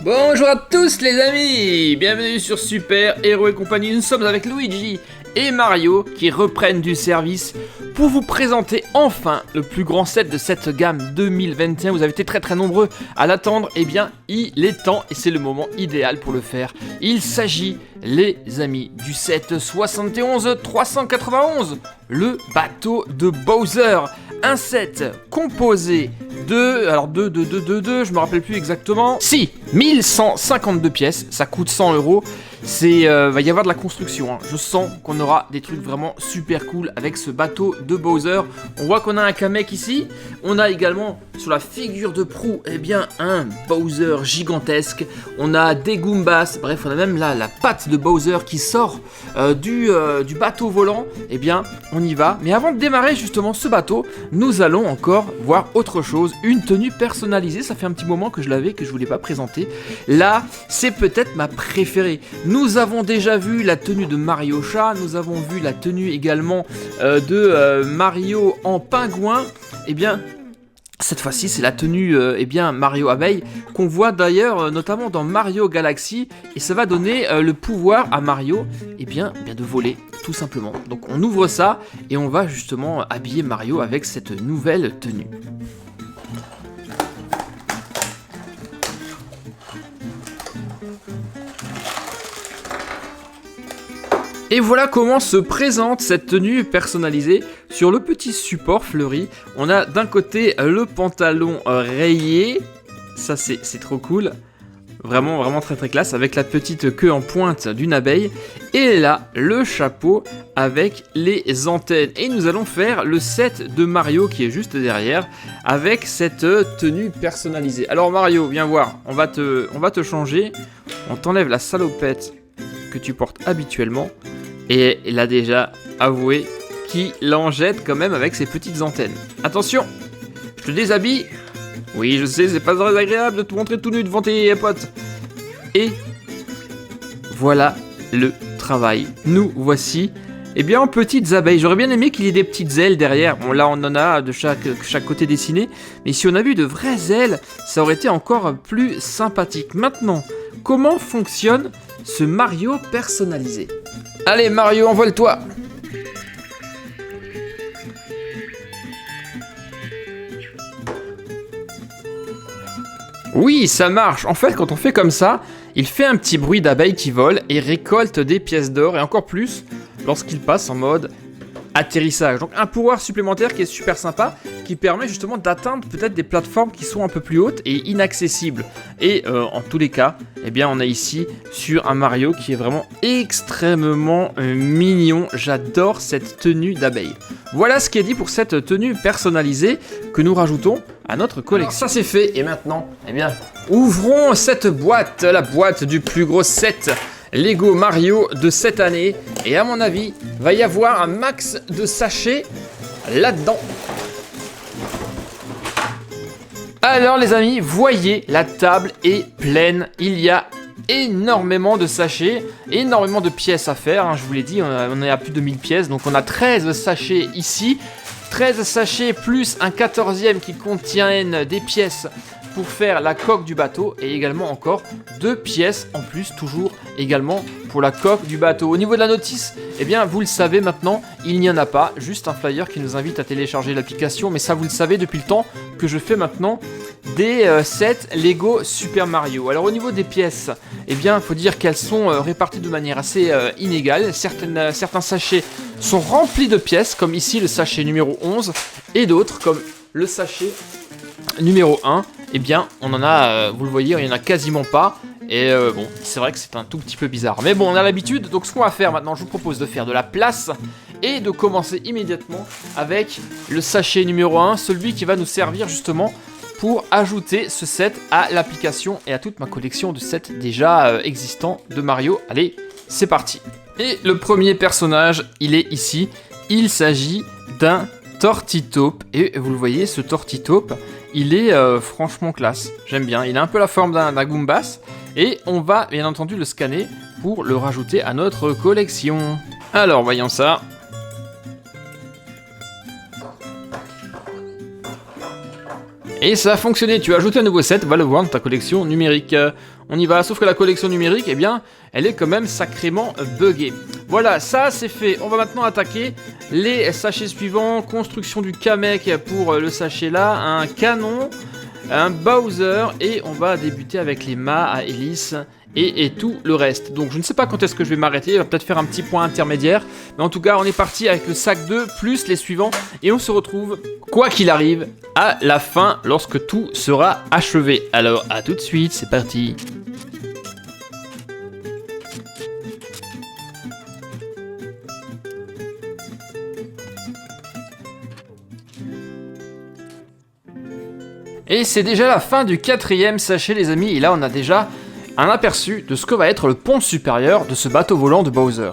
Bonjour à tous les amis, bienvenue sur Super Héros et compagnie. Nous sommes avec Luigi et Mario qui reprennent du service pour vous présenter enfin le plus grand set de cette gamme 2021. Vous avez été très nombreux à l'attendre, et bien il est temps et c'est le moment idéal pour le faire. Il s'agit, les amis, du set 71-391, le bateau de Bowser. Un set composé de, je me rappelle plus exactement, si, 1152 pièces, ça coûte 100 €. C'est, va y avoir de la construction, hein. Je sens qu'on aura des trucs vraiment super cool avec ce bateau de Bowser. On voit qu'on a un Kamek ici, on a également sur la figure de proue, eh bien, un Bowser gigantesque. On a des Goombas, bref, on a même là la patte de Bowser qui sort du bateau volant. Eh bien, on y va. Mais avant de démarrer justement ce bateau, nous allons encore voir autre chose, une tenue personnalisée. Ça fait un petit moment que je l'avais, que je voulais pas présenter. Là, c'est peut-être ma préférée. Nous avons déjà vu la tenue de Mario Chat, nous avons vu la tenue également de Mario en pingouin. Eh bien, cette fois-ci, c'est la tenue Mario Abeille, qu'on voit d'ailleurs notamment dans Mario Galaxy, et ça va donner le pouvoir à Mario bien de voler, tout simplement. Donc on ouvre ça, et on va justement habiller Mario avec cette nouvelle tenue. Et voilà comment se présente cette tenue personnalisée sur le petit support fleuri. On a d'un côté le pantalon rayé, ça c'est trop cool, vraiment très classe, avec la petite queue en pointe d'une abeille. Et là, le chapeau avec les antennes. Et nous allons faire le set de Mario qui est juste derrière, avec cette tenue personnalisée. Alors Mario, viens voir, on va te changer, on t'enlève la salopette que tu portes habituellement. Et il a déjà avoué qu'il en jette quand même avec ses petites antennes. Attention, je te déshabille. Oui, je sais, c'est pas très agréable de te montrer tout nu devant tes potes. Et voilà le travail. Nous voici, en petites abeilles. J'aurais bien aimé qu'il y ait des petites ailes derrière. Bon, là, on en a de chaque côté dessiné. Mais si on avait eu de vraies ailes, ça aurait été encore plus sympathique. Maintenant, comment fonctionne ce Mario personnalisé ? Allez Mario, envole-toi. Oui, ça marche. En fait, quand on fait comme ça, il fait un petit bruit d'abeille qui vole et récolte des pièces d'or, et encore plus lorsqu'il passe en mode atterrissage. Donc un pouvoir supplémentaire qui est super sympa, qui permet justement d'atteindre peut-être des plateformes qui sont un peu plus hautes et inaccessibles. Et en tous les cas, on est ici sur un Mario qui est vraiment extrêmement mignon. J'adore cette tenue d'abeille. Voilà ce qui est dit pour cette tenue personnalisée que nous rajoutons à notre collection. Alors ça c'est fait, et maintenant, ouvrons cette boîte, la boîte du plus gros set Lego Mario de cette année, et à mon avis, va y avoir un max de sachets là-dedans. Alors les amis, voyez, la table est pleine, il y a énormément de sachets, énormément de pièces à faire, hein, je vous l'ai dit, on est à plus de 1000 pièces, donc on a 13 sachets ici, 13 sachets plus un 14e qui contient des pièces pour faire la coque du bateau, et également encore 2 pièces en plus, toujours également pour la coque du bateau. Au niveau de la notice, vous le savez maintenant, il n'y en a pas, juste un flyer qui nous invite à télécharger l'application, mais ça vous le savez depuis le temps que je fais maintenant des sets Lego Super Mario. Alors au niveau des pièces, il faut dire qu'elles sont réparties de manière assez inégale. Certains sachets sont remplis de pièces, comme ici le sachet numéro 11, et d'autres comme le sachet numéro 1, on en a, vous le voyez, il n'y en a quasiment pas. Et c'est vrai que c'est un tout petit peu bizarre. Mais bon, on a l'habitude, donc ce qu'on va faire maintenant, je vous propose de faire de la place et de commencer immédiatement avec le sachet numéro 1, celui qui va nous servir justement pour ajouter ce set à l'application et à toute ma collection de sets déjà existants de Mario. Allez, c'est parti. Et le premier personnage, il est ici. Il s'agit d'un Tortitaupe, et vous le voyez, ce Tortitaupe, il est franchement classe, j'aime bien, il a un peu la forme d'un Goombas, et on va bien entendu le scanner pour le rajouter à notre collection. Alors voyons ça. Et ça a fonctionné, tu as ajouté un nouveau set, va le voir dans ta collection numérique. On y va, sauf que la collection numérique, eh bien, elle est quand même sacrément buggée. Voilà, ça c'est fait. On va maintenant attaquer les sachets suivants. Construction du Kamek pour le sachet là, un canon, un Bowser, et on va débuter avec les mâts à hélice et tout le reste. Donc je ne sais pas quand est-ce que je vais m'arrêter, on va peut-être faire un petit point intermédiaire, mais en tout cas on est parti avec le sac 2 plus les suivants, et on se retrouve, quoi qu'il arrive, à la fin lorsque tout sera achevé. Alors à tout de suite, c'est parti. Et c'est déjà la fin du 4e sachet les amis, et là on a déjà un aperçu de ce que va être le pont supérieur de ce bateau volant de Bowser.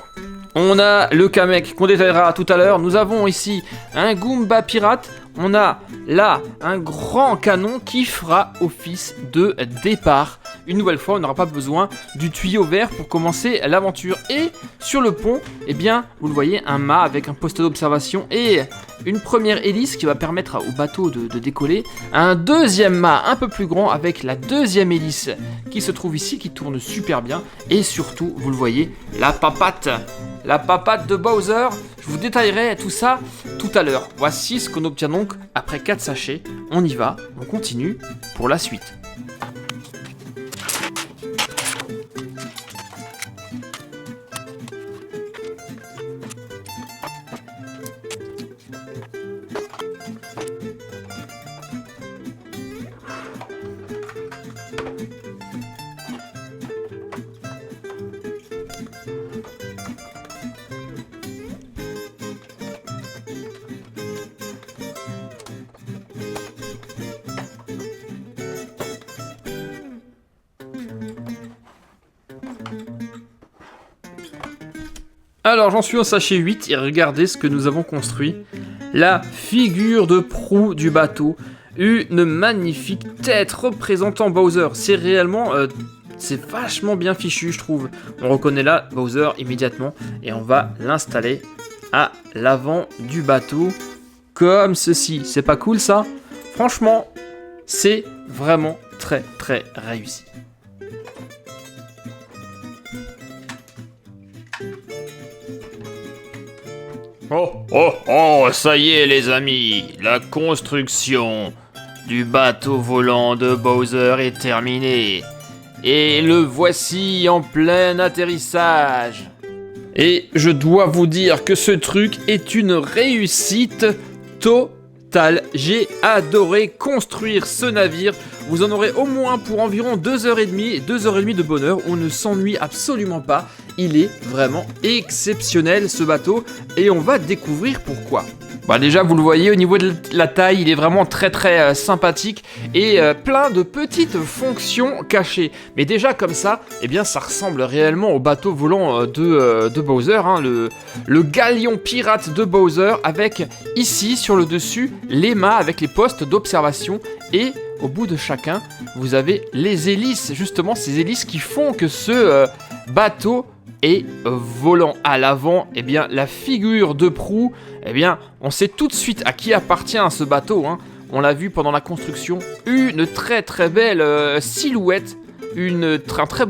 On a le Kamek qu'on détaillera tout à l'heure, nous avons ici un Goomba pirate, on a là un grand canon qui fera office de départ. Une nouvelle fois, on n'aura pas besoin du tuyau vert pour commencer l'aventure. Et sur le pont, eh bien, vous le voyez, un mât avec un poste d'observation et une première hélice qui va permettre au bateau de décoller. Un deuxième mât un peu plus grand avec la deuxième hélice qui se trouve ici, qui tourne super bien. Et surtout, vous le voyez, la papate de Bowser. Je vous détaillerai tout ça tout à l'heure. Voici ce qu'on obtient donc après 4 sachets. On y va, on continue pour la suite. Alors j'en suis au sachet 8 et regardez ce que nous avons construit. La figure de proue du bateau. Une magnifique tête représentant Bowser. C'est réellement... c'est vachement bien fichu je trouve. On reconnaît là Bowser immédiatement. Et on va l'installer à l'avant du bateau. Comme ceci. C'est pas cool ça? Franchement, c'est vraiment très très réussi. Oh, ça y est les amis, la construction du bateau volant de Bowser est terminée. Et le voici en plein atterrissage. Et je dois vous dire que ce truc est une réussite totale. J'ai adoré construire ce navire. Vous en aurez au moins pour environ 2h30 et 2h30 de bonheur. On ne s'ennuie absolument pas. Il est vraiment exceptionnel ce bateau et on va découvrir pourquoi. Bah déjà vous le voyez au niveau de la taille, il est vraiment très très sympathique et plein de petites fonctions cachées. Mais déjà comme ça, eh bien ça ressemble réellement au bateau volant de Bowser, hein, le galion pirate de Bowser avec ici sur le dessus les mâts avec les postes d'observation et au bout de chacun vous avez les hélices, justement ces hélices qui font que ce bateau et volant à l'avant, eh bien la figure de proue, eh bien on sait tout de suite à qui appartient ce bateau, hein. On l'a vu pendant la construction, une très très belle silhouette, une très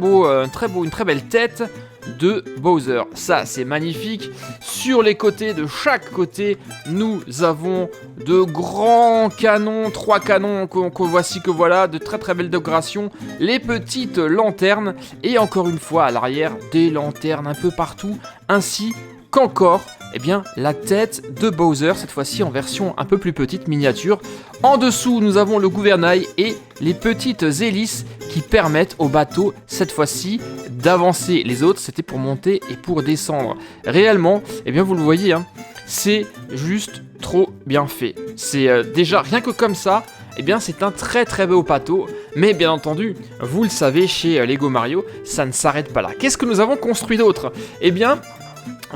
belle tête de Bowser. Ça c'est magnifique. Sur les côtés, de chaque côté, nous avons de grands canons, 3 canons voici que voilà, de très très belles décorations, les petites lanternes et encore une fois à l'arrière des lanternes un peu partout, ainsi qu'encore eh bien, la tête de Bowser, cette fois-ci en version un peu plus petite, miniature. En dessous, nous avons le gouvernail et les petites hélices qui permettent au bateau, cette fois-ci, d'avancer. Les autres, c'était pour monter et pour descendre. Réellement, eh bien, vous le voyez, hein, c'est juste trop bien fait. C'est déjà, rien que comme ça, eh bien, c'est un très très beau bateau. Mais bien entendu, vous le savez, chez Lego Mario, ça ne s'arrête pas là. Qu'est-ce que nous avons construit d'autre? Eh bien,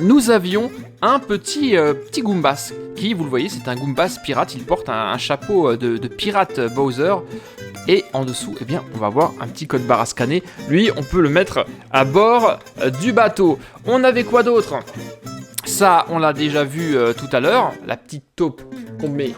nous avions un petit Goombas qui, vous le voyez, c'est un Goombas pirate. Il porte un chapeau de pirate Bowser. Et en dessous, eh bien, on va voir un petit code barre à scanner. Lui, on peut le mettre à bord du bateau. On avait quoi d'autre? Ça, on l'a déjà vu tout à l'heure. La petite taupe qu'on met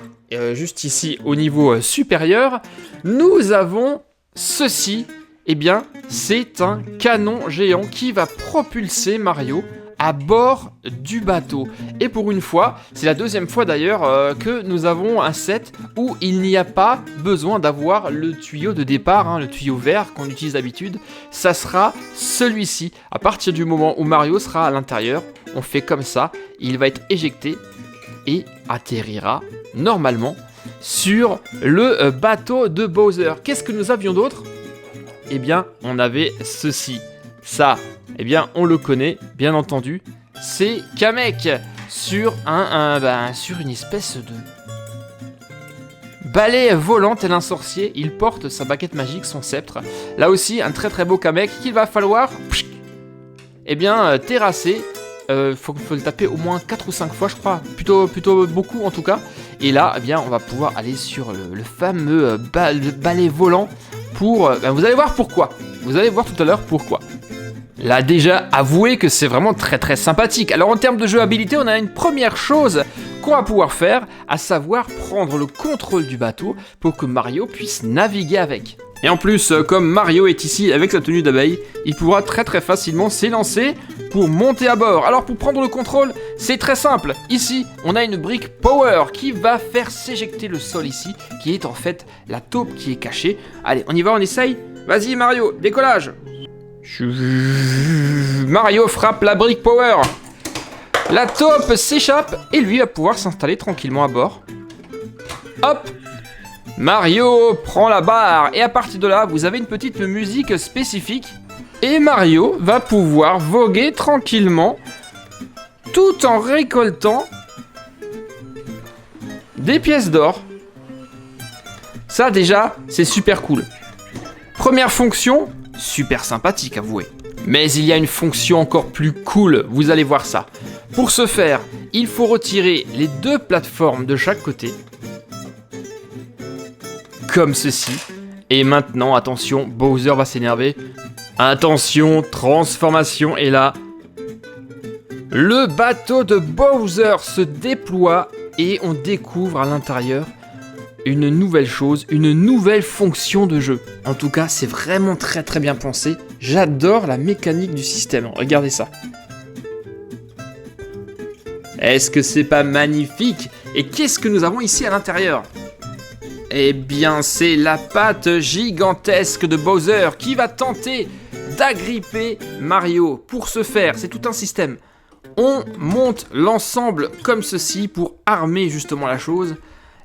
juste ici au niveau supérieur, nous avons ceci. Eh bien, c'est un canon géant qui va propulser Mario à bord du bateau. Et pour une fois, c'est la deuxième fois d'ailleurs que nous avons un set où il n'y a pas besoin d'avoir le tuyau de départ, hein, le tuyau vert qu'on utilise d'habitude. Ça sera celui-ci. À partir du moment où Mario sera à l'intérieur, on fait comme ça, il va être éjecté et atterrira normalement sur le bateau de Bowser. Qu'est-ce que nous avions d'autre ? Eh bien, on avait ceci. Ça, eh bien, on le connaît, bien entendu. C'est Kamek sur sur une espèce de balai volant tel un sorcier. Il porte sa baguette magique, son sceptre. Là aussi, un très très beau Kamek qu'il va falloir terrasser. Faut le taper au moins 4 ou 5 fois, je crois. Plutôt beaucoup en tout cas. Et là, eh bien, on va pouvoir aller sur le fameux balai volant pour... vous allez voir pourquoi. Vous allez voir tout à l'heure pourquoi. Là, déjà, avouez que c'est vraiment très très sympathique. Alors, en termes de jouabilité, on a une première chose qu'on va pouvoir faire, à savoir prendre le contrôle du bateau pour que Mario puisse naviguer avec. Et en plus, comme Mario est ici avec sa tenue d'abeille, il pourra très très facilement s'élancer pour monter à bord. Alors pour prendre le contrôle, c'est très simple. Ici, on a une brique Power qui va faire s'éjecter le sol ici, qui est en fait la taupe qui est cachée. Allez, on y va, on essaye. Vas-y Mario, décollage. Mario frappe la brique Power. La taupe s'échappe et lui va pouvoir s'installer tranquillement à bord. Hop! Mario prend la barre et à partir de là, vous avez une petite musique spécifique et Mario va pouvoir voguer tranquillement tout en récoltant des pièces d'or. Ça déjà, c'est super cool. Première fonction, super sympathique, avouez. Mais il y a une fonction encore plus cool, vous allez voir ça. Pour ce faire, il faut retirer les deux plateformes de chaque côté. Comme ceci. Et maintenant, attention, Bowser va s'énerver. Attention, transformation. Et là, le bateau de Bowser se déploie et on découvre à l'intérieur une nouvelle chose, une nouvelle fonction de jeu. En tout cas, c'est vraiment très très bien pensé. J'adore la mécanique du système. Regardez ça. Est-ce que c'est pas magnifique? Et qu'est-ce que nous avons ici à l'intérieur? Eh bien, c'est la patte gigantesque de Bowser qui va tenter d'agripper Mario. Pour ce faire, c'est tout un système. On monte l'ensemble comme ceci pour armer justement la chose.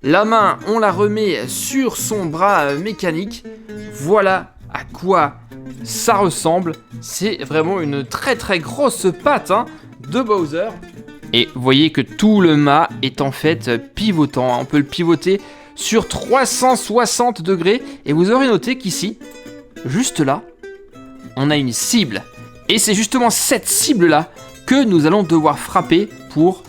La main, on la remet sur son bras mécanique. Voilà à quoi ça ressemble. C'est vraiment une très très grosse patte de Bowser. Et vous voyez que tout le mât est en fait pivotant. On peut le pivoter sur 360 degrés. Et vous aurez noté qu'ici, juste là, on a une cible. Et c'est justement cette cible-là que nous allons devoir frapper pour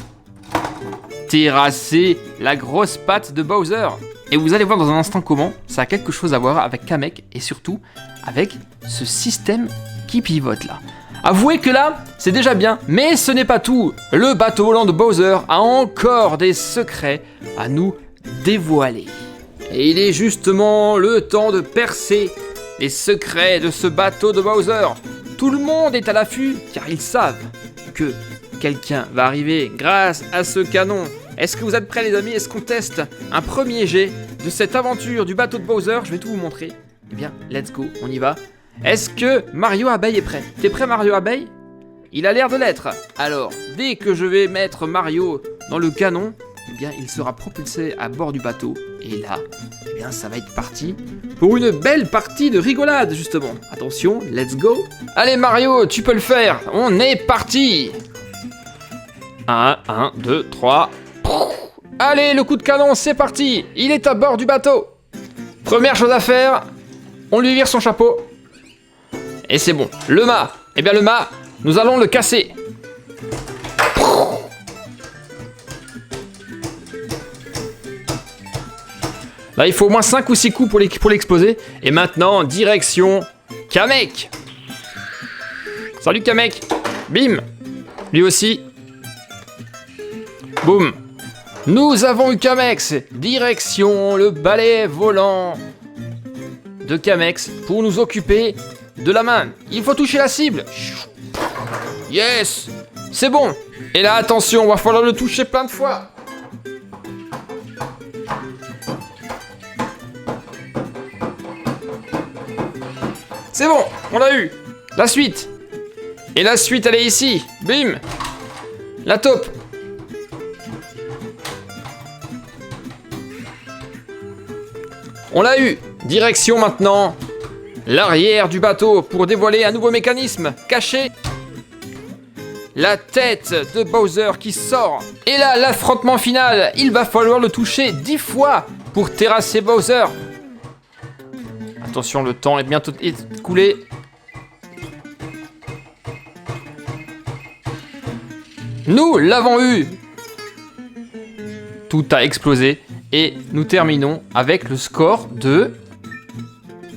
terrasser la grosse patte de Bowser. Et vous allez voir dans un instant comment ça a quelque chose à voir avec Kamek et surtout avec ce système qui pivote là. Avouez que là, c'est déjà bien, mais ce n'est pas tout. Le bateau volant de Bowser a encore des secrets à nous dévoiler. Et il est justement le temps de percer les secrets de ce bateau de Bowser. Tout le monde est à l'affût car ils savent que quelqu'un va arriver grâce à ce canon. Est-ce que vous êtes prêts les amis? Est-ce qu'on teste un premier jet de cette aventure du bateau de Bowser? Je vais tout vous montrer. Eh bien, let's go, on y va. Est-ce que Mario Abeille est prêt? T'es prêt Mario Abeille? Il a l'air de l'être. Alors, dès que je vais mettre Mario dans le canon, eh bien, il sera propulsé à bord du bateau. Et là, eh bien, ça va être parti pour une belle partie de rigolade, justement. Attention, let's go. Allez Mario, tu peux le faire. On est parti. 1, 2, 3. Allez, le coup de canon, c'est parti. Il est à bord du bateau. Première chose à faire, on lui vire son chapeau. Et c'est bon. Le mât, eh bien le mât, nous allons le casser. Là, il faut au moins 5 ou 6 coups pour l'exploser. Et maintenant, direction Kamek. Salut Kamek. Bim. Lui aussi. Boum. Nous avons eu Kamex, direction le balai volant de Kamex pour nous occuper de la main. Il faut toucher la cible. Yes, c'est bon. Et là, attention, va falloir le toucher plein de fois. C'est bon, on l'a eu. La suite. Et la suite, elle est ici. Bim. La taupe. On l'a eu. Direction maintenant l'arrière du bateau pour dévoiler un nouveau mécanisme caché. La tête de Bowser qui sort. Et là, l'affrontement final. Il va falloir le toucher 10 fois pour terrasser Bowser. Attention, le temps est bientôt écoulé. Nous l'avons eu. Tout a explosé. Et nous terminons avec le score de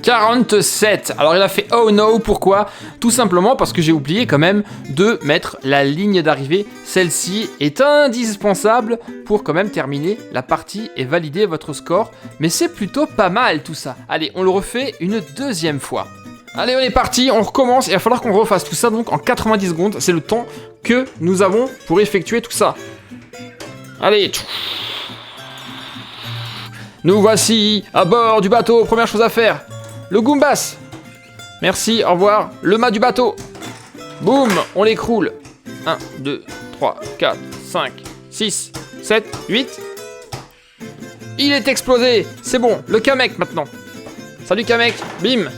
47. Alors il a fait oh no, pourquoi? Tout simplement parce que j'ai oublié quand même de mettre la ligne d'arrivée. Celle-ci est indispensable pour quand même terminer la partie et valider votre score. Mais c'est plutôt pas mal tout ça. Allez, on le refait une deuxième fois. Allez, on est parti, on recommence. Il va falloir qu'on refasse tout ça donc en 90 secondes. C'est le temps que nous avons pour effectuer tout ça. Allez. Nous voici à bord du bateau. Première chose à faire, le Goombas. Merci, au revoir. Le mât du bateau. Boum, on l'écroule. 1, 2, 3, 4, 5, 6, 7, 8. Il est explosé. C'est bon, le Kamek maintenant. Salut Kamek, bim.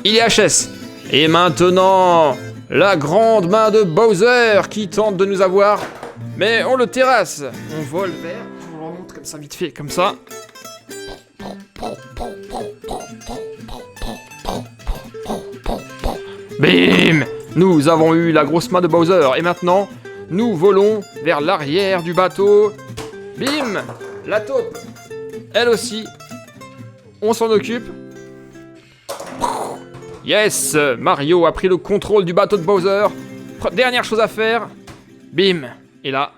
Il est HS. Et maintenant, la grande main de Bowser qui tente de nous avoir. Mais on le terrasse. On vole vers. Je vous le remonte comme ça, vite fait, comme ça. Bim! Nous avons eu la grosse main de Bowser. Et maintenant, nous volons vers l'arrière du bateau. Bim! La taupe. Elle aussi. On s'en occupe. Yes! Mario a pris le contrôle du bateau de Bowser. Dernière chose à faire. Bim! Et là,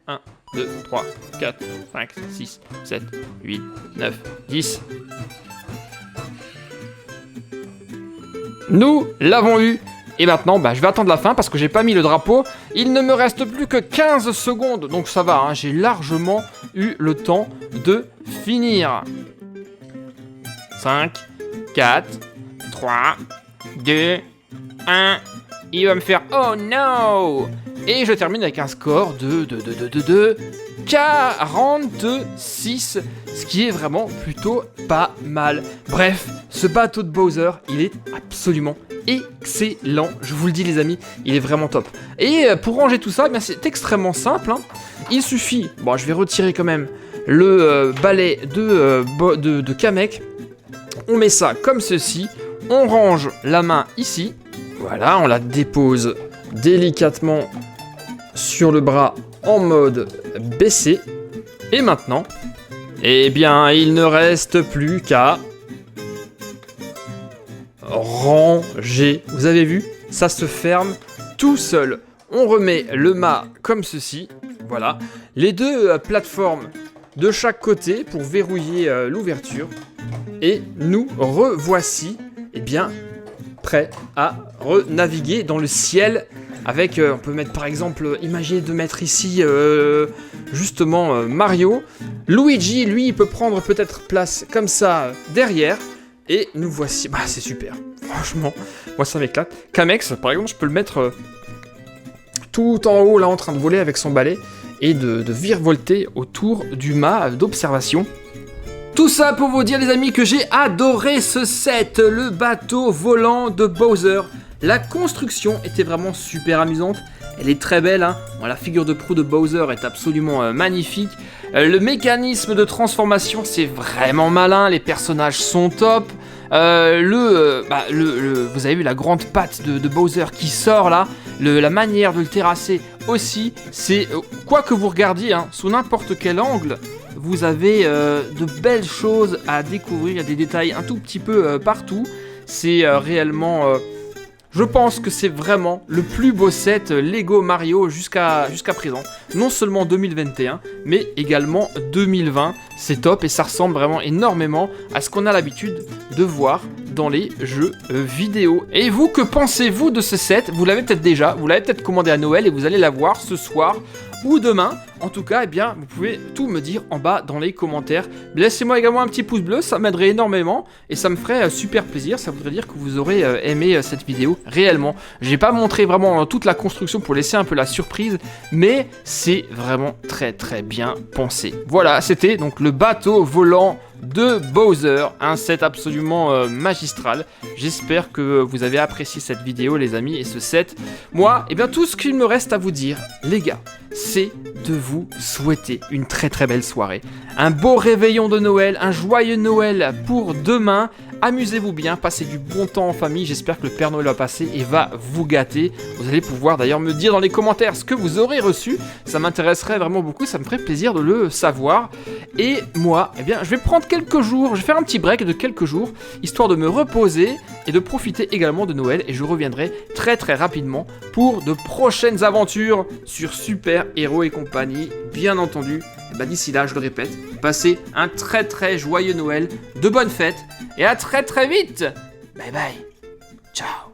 1, 2, 3, 4, 5, 6, 7, 8, 9, 10. Nous l'avons eu. Et maintenant, je vais attendre la fin parce que j'ai pas mis le drapeau. Il ne me reste plus que 15 secondes. Donc ça va, hein, j'ai largement eu le temps de finir. 5, 4, 3, 2, 1. Il va me faire oh no! Et je termine avec un score de 46, ce qui est vraiment plutôt pas mal. Bref, ce bateau de Bowser, il est absolument excellent. Je vous le dis les amis, il est vraiment top. Et pour ranger tout ça, c'est extrêmement simple. Hein. Il suffit, bon je vais retirer quand même le balai de Kamek. On met ça comme ceci, on range la main ici. Voilà, on la dépose délicatement sur le bras en mode baissé. Et maintenant, eh bien, il ne reste plus qu'à ranger. Vous avez vu? Ça se ferme tout seul. On remet le mât comme ceci. Voilà. Les deux plateformes de chaque côté pour verrouiller l'ouverture. Et nous revoici, eh bien, prêts à renaviguer dans le ciel. Avec, on peut mettre par exemple, imaginez de mettre ici justement Mario. Luigi, lui, il peut prendre peut-être place comme ça derrière. Et nous voici, c'est super. Franchement, moi ça m'éclate. Kamex, par exemple, je peux le mettre tout en haut, là, en train de voler avec son balai. Et de virevolter autour du mât d'observation. Tout ça pour vous dire les amis que j'ai adoré ce set, le bateau volant de Bowser. La construction était vraiment super amusante, elle est très belle, hein. Bon, la figure de proue de Bowser est absolument magnifique. Le mécanisme de transformation c'est vraiment malin, les personnages sont top. Vous avez vu la grande patte de Bowser qui sort là, la manière de le terrasser aussi, c'est quoi que vous regardiez, hein, sous n'importe quel angle, vous avez de belles choses à découvrir, il y a des détails un tout petit peu partout, c'est réellement... Je pense que c'est vraiment le plus beau set Lego Mario jusqu'à présent. Non seulement 2021, mais également 2020. C'est top et ça ressemble vraiment énormément à ce qu'on a l'habitude de voir dans les jeux vidéo. Et vous, que pensez-vous de ce set? Vous l'avez peut-être déjà, vous l'avez peut-être commandé à Noël et vous allez l'avoir ce soir ou demain. En tout cas, eh bien, vous pouvez tout me dire en bas dans les commentaires. Laissez-moi également un petit pouce bleu, ça m'aiderait énormément et ça me ferait super plaisir. Ça voudrait dire que vous aurez aimé cette vidéo réellement. J'ai pas montré vraiment toute la construction pour laisser un peu la surprise, mais c'est vraiment très très bien pensé. Voilà, c'était donc le bateau volant de Bowser, un set absolument magistral. J'espère que vous avez apprécié cette vidéo les amis et ce set. Moi, eh bien tout ce qu'il me reste à vous dire, les gars, c'est de vous souhaiter une très très belle soirée. Un beau réveillon de Noël, un joyeux Noël pour demain. Amusez-vous bien, passez du bon temps en famille, j'espère que le Père Noël va passer et va vous gâter. Vous allez pouvoir d'ailleurs me dire dans les commentaires ce que vous aurez reçu, ça m'intéresserait vraiment beaucoup, ça me ferait plaisir de le savoir. Et moi, eh bien, je vais prendre quelques jours, je vais faire un petit break de quelques jours, histoire de me reposer et de profiter également de Noël. Et je reviendrai très très rapidement pour de prochaines aventures sur Super Héros et compagnie, bien entendu. Bah d'ici là, je le répète, passez un très très joyeux Noël, de bonnes fêtes, et à très très vite. Bye bye, ciao.